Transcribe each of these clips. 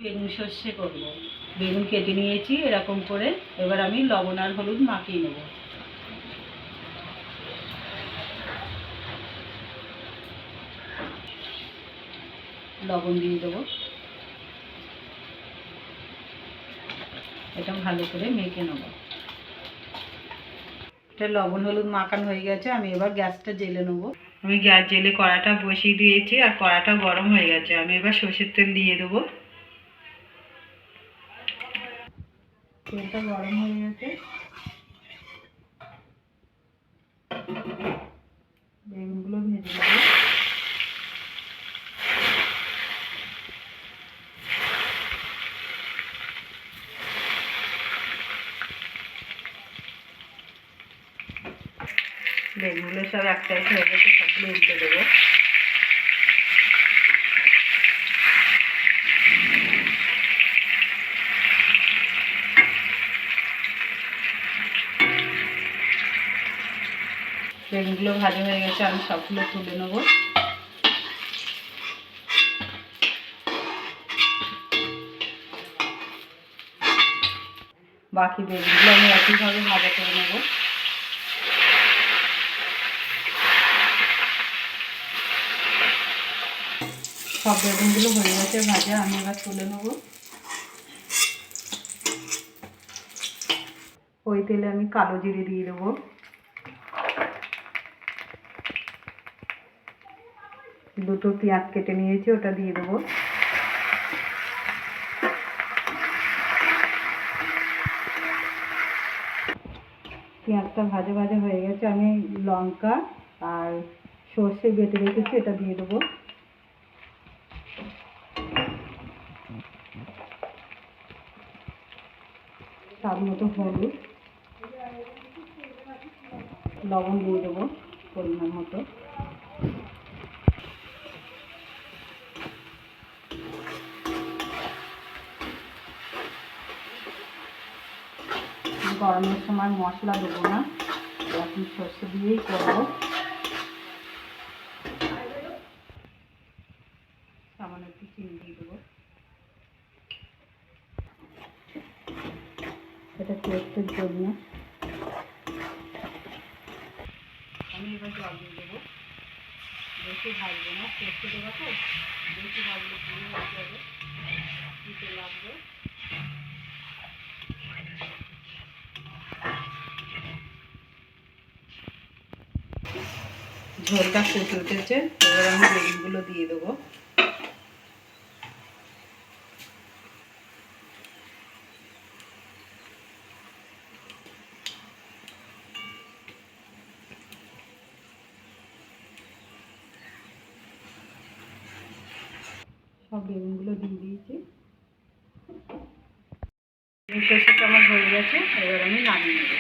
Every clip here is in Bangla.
বেগুন সর্ষে করব। বেগুন কেটে নিয়েছি এরকম করে। এবার আমি লবণ আর হলুদ মাখিয়ে নেব। লবণ দিয়ে দেবো। এটা ভালো করে মেখে নেব। এটা লবণ হলুদ মাখানো হয়ে গেছে। আমি এবার গ্যাসটা জেলে নেব। আমি গ্যাস জেলে কড়াটা বসিয়ে দিয়েছি আর কড়াটা গরম হয়ে গেছে। আমি এবার সর্ষের তেল দিয়ে দেবো। তেলটা গরম হয়ে গেছে। বেগুনগুলো ভেজে নেব। বেগুনগুলো সব এক সাইড হয়ে গেছে, সবগুলো উল্টে দেবো। বেগুনগুলো ভাজা হয়ে গেছে, আমি সবগুলো তুলে নেব। বাকি বেগুনগুলো আমি একইভাবে ভাজা করে নেব। সব বেগুনগুলো হয়ে গেছে ভাজা, আমি এবার তুলে নেব। ওই তেলে আমি কালো জিরে দিয়ে দেবো। দুটো পেঁয়াজ কেটে নিয়েছি, ওটা দিয়ে দেবো। পেঁয়াজটা ভাজা ভাজা হয়ে গেছে। আমি লঙ্কা আর সর্ষে বেটে রেখেছি, এটা দিয়ে দেবো। স্বাদ মতো হলুদ, লবণ দিয়ে দেবো পরিমাণ মতো। গরমের সময় মশলা দেবো না, এখন সর্ষে দিয়েই করবো। সামান্য একটু চিনি দিয়ে দেবো। এটা টেস্টের জন্য। আমি এবার জল দিয়ে দেবো। বেশি ভাজবো না, সর্ষে দেবো তো, বেশি ভাজলে পুরো হয়ে যাবে, দিতে লাগবে। ঝোলটা ফুটে উঠেছে, এবার আমি বেগুনগুলো দিয়ে দেবো। সব বেগুনগুলো দিয়ে দিয়েছি। সর্ষেটা আমার হয়ে গেছে, এবার আমি নামিয়ে নেব।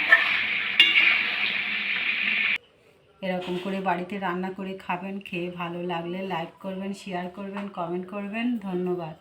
এরকম করে বাড়িতে রান্না করে খাবেন। খেয়ে ভালো লাগলে লাইক করবেন, শেয়ার করবেন, কমেন্ট করবেন। ধন্যবাদ।